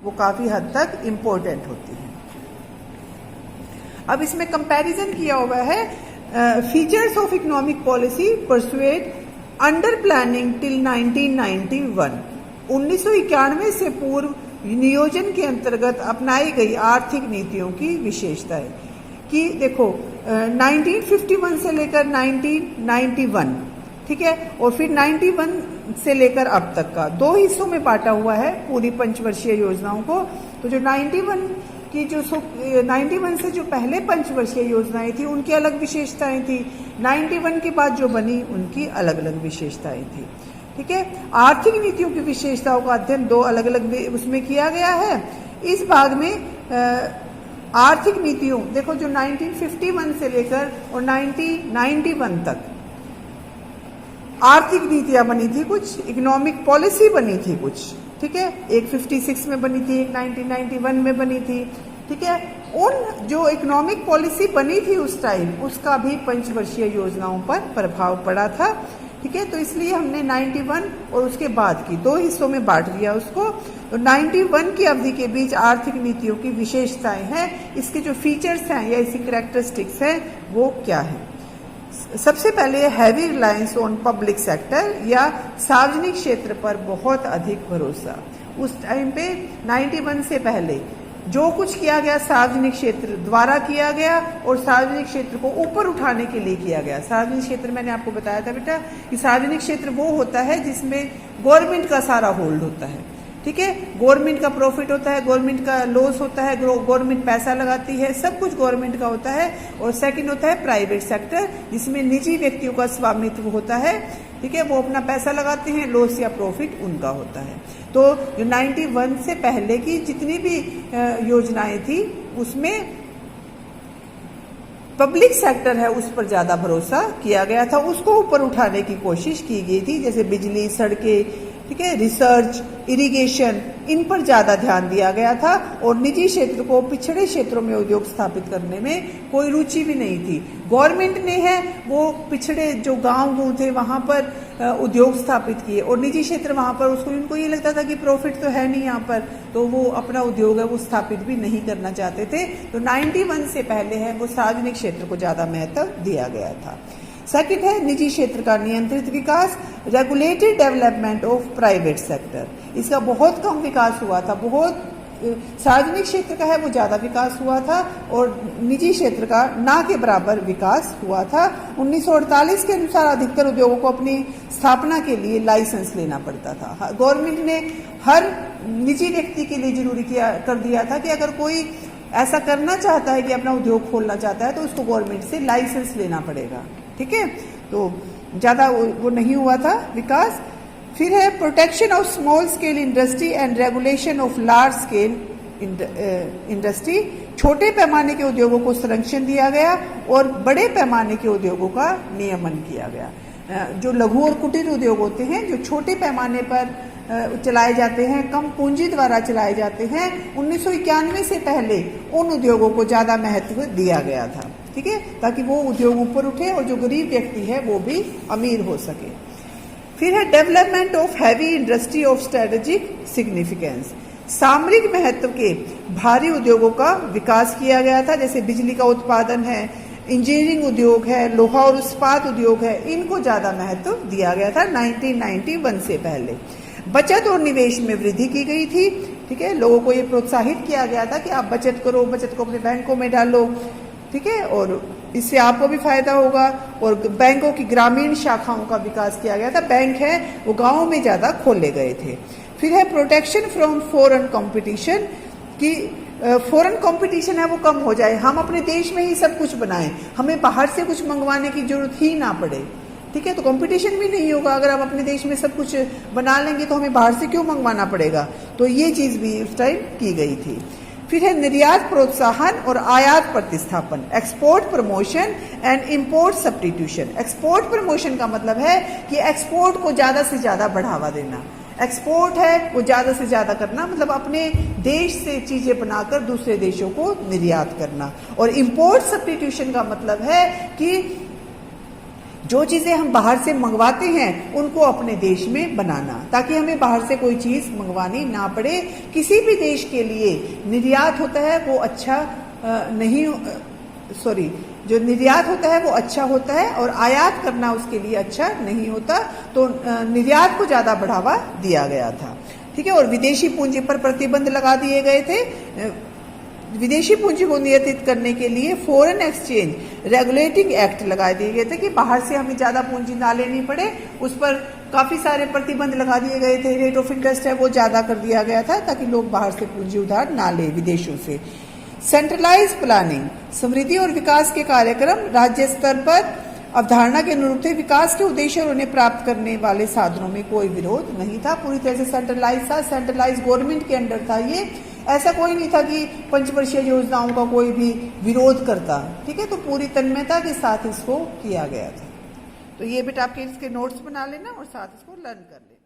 वो काफ़ी हद तक इम्पोर्टेंट होती है। अब इसमें कंपैरिजन किया हुआ है features of economic policy persuade under planning till 1991। 1991 से पूर्व नियोजन के अंतर्गत अपनाई गई आर्थिक नीतियों की विशेषताएं कि देखो 1951 से लेकर 1991, ठीक है, और फिर 91 से लेकर अब तक का 2 हिस्सों में बांटा हुआ है पूरी पंचवर्षीय योजनाओं को। तो जो 91 की जो 91 से जो पहले पंचवर्षीय योजनाएं थी उनकी अलग विशेषताएं थी, 91 के बाद जो बनी उनकी अलग अलग विशेषताएं थी, ठीक है। आर्थिक नीतियों की विशेषताओं का अध्ययन 2 अलग अलग उसमें किया गया है। इस भाग में आर्थिक नीतियों देखो जो 1951 से लेकर और 1991 तक आर्थिक नीतियां बनी थी, कुछ इकोनॉमिक पॉलिसी बनी थी कुछ, ठीक है, एक 56 में बनी थी, एक 1991 में बनी थी, ठीक है। उन जो इकोनॉमिक पॉलिसी बनी थी उस टाइम उसका भी पंचवर्षीय योजनाओं पर प्रभाव पड़ा था, ठीक है। तो इसलिए हमने 91 और उसके बाद की 2 हिस्सों में बांट दिया उसको। तो 91 की अवधि के बीच आर्थिक नीतियों की विशेषताएं हैं, इसके जो फीचर्स हैं या इसकी कैरेक्टरिस्टिक्स हैं वो क्या है। सबसे पहले heavy reliance on public sector या सार्वजनिक क्षेत्र पर बहुत अधिक भरोसा। उस टाइम पे 91 से पहले जो कुछ किया गया सार्वजनिक क्षेत्र द्वारा किया गया और सार्वजनिक क्षेत्र को ऊपर उठाने के लिए किया गया। सार्वजनिक क्षेत्र मैंने आपको बताया था बेटा कि सार्वजनिक क्षेत्र वो होता है जिसमें गवर्नमेंट का सारा होल्ड होता है, ठीक है, गवर्नमेंट का प्रॉफिट होता है, गवर्नमेंट का लॉस होता है, गवर्नमेंट पैसा लगाती है, सब कुछ गवर्नमेंट का होता है। और सेकंड होता है प्राइवेट सेक्टर जिसमें निजी व्यक्तियों का स्वामित्व होता है, ठीक है, वो अपना पैसा लगाते हैं, लॉस या प्रॉफिट उनका होता है। तो जो 91 से पहले की जितनी भी योजनाएं थी उसमें पब्लिक सेक्टर है उस पर ज्यादा भरोसा किया गया था, उसको ऊपर उठाने की कोशिश की गई थी, जैसे बिजली, सड़कें, ठीक है, रिसर्च, इरिगेशन, इन पर ज्यादा ध्यान दिया गया था। और निजी क्षेत्र को पिछड़े क्षेत्रों में उद्योग स्थापित करने में कोई रुचि भी नहीं थी। गवर्नमेंट ने है वो पिछड़े जो गांव थे वहां पर उद्योग स्थापित किए और निजी क्षेत्र वहां पर उनको ये लगता था कि प्रॉफिट तो है नहीं यहाँ पर, तो वो अपना उद्योग है वो स्थापित भी नहीं करना चाहते थे। तो 91 से पहले है वो सार्वजनिक क्षेत्र को ज्यादा महत्व दिया गया था। सेकंड है निजी क्षेत्र का नियंत्रित विकास, regulated development of private sector. इसका बहुत कम विकास हुआ था, बहुत सार्वजनिक क्षेत्र का है वो ज्यादा विकास हुआ था और निजी क्षेत्र का ना के बराबर विकास हुआ था। 1948 के अनुसार अधिकतर उद्योगों को अपनी स्थापना के लिए लाइसेंस लेना पड़ता था। गवर्नमेंट ने हर निजी व्यक्ति के लिए जरूरी कर दिया था कि अगर कोई ऐसा करना चाहता है कि अपना उद्योग खोलना चाहता है तो उसको गवर्नमेंट से लाइसेंस लेना पड़ेगा, ठीक है। तो ज्यादा वो नहीं हुआ था विकास। फिर है protection of small scale industry and regulation of large scale industry. छोटे पैमाने के उद्योगों को संरक्षण दिया गया और बड़े पैमाने के उद्योगों का नियमन किया गया। जो लघु और कुटीर उद्योग होते हैं जो छोटे पैमाने पर चलाए जाते हैं, कम पूंजी द्वारा चलाए जाते हैं, 1991 से पहले उन उद्योगों को ज्यादा महत्व दिया गया था, ठीक है, ताकि वो उद्योग ऊपर उठे और जो गरीब व्यक्ति है वो भी अमीर हो सके। फिर है development of heavy industry of strategic significance. सामरिक महत्व के भारी उद्योगों का विकास किया गया था, जैसे बिजली का उत्पादन है, इंजीनियरिंग उद्योग है, लोहा और इस्पात उद्योग है, इनको ज्यादा महत्व दिया गया था 1991 से पहले। बचत और निवेश में वृद्धि की गई थी, ठीक है, लोगों को ये प्रोत्साहित किया गया था कि आप बचत करो, बचत को अपने बैंकों में डालो, ठीक है, और इससे आपको भी फायदा होगा। और बैंकों की ग्रामीण शाखाओं का विकास किया गया था, बैंक है वो गांवों में ज्यादा खोले गए थे। फिर है प्रोटेक्शन फ्रॉम फॉरेन कंपटीशन कि फॉरेन कंपटीशन है वो कम हो जाए, हम अपने देश में ही सब कुछ बनाएं, हमें बाहर से कुछ मंगवाने की जरूरत ही ना पड़े, ठीक है। तो कंपटीशन भी नहीं होगा, अगर हम अपने देश में सब कुछ बना लेंगे तो हमें बाहर से क्यों मंगवाना पड़ेगा। तो ये चीज भी उस टाइम की गई थी। फिर है निर्यात प्रोत्साहन और आयात प्रतिस्थापन, export promotion and import substitution. Export promotion का मतलब है कि एक्सपोर्ट को ज्यादा से ज्यादा बढ़ावा देना, एक्सपोर्ट है वो ज्यादा से ज्यादा करना, मतलब अपने देश से चीजें बनाकर दूसरे देशों को निर्यात करना। और इंपोर्ट सब्स्टिट्यूशन का मतलब है कि जो चीजें हम बाहर से मंगवाते हैं उनको अपने देश में बनाना, ताकि हमें बाहर से कोई चीज मंगवानी ना पड़े। किसी भी देश के लिए निर्यात होता है वो अच्छा नहीं, सॉरी, जो निर्यात होता है वो अच्छा होता है और आयात करना उसके लिए अच्छा नहीं होता। तो निर्यात को ज्यादा बढ़ावा दिया गया था, ठीक है। और विदेशी पूंजी पर प्रतिबंध लगा दिए गए थे। विदेशी पूंजी को नियंत्रित करने के लिए फॉरेन एक्सचेंज रेगुलेटिंग एक्ट लगा दिए गए थे कि बाहर से हमें ज्यादा पूंजी ना लेनी पड़े। उस पर काफी सारे प्रतिबंध लगा दिए गए थे। रेट ऑफ इंटरेस्ट है वो ज्यादा कर दिया गया था ताकि लोग बाहर से पूंजी उधार ना ले विदेशों से। सेंट्रलाइज प्लानिंग, समृद्धि और विकास के कार्यक्रम राज्य स्तर पर अवधारणा के अनुरूप थे। विकास के उद्देश्य और उन्हें प्राप्त करने वाले साधनों में कोई विरोध नहीं था। पूरी तरह से सेंट्रलाइज था, सेंट्रलाइज गवर्नमेंट के अंडर था ये। ऐसा कोई नहीं था कि पंचवर्षीय योजनाओं का कोई भी विरोध करता, ठीक है। तो पूरी तन्मयता के साथ इसको किया गया था। तो ये बेटा आपके इसके नोट्स बना लेना और साथ इसको लर्न कर लेना।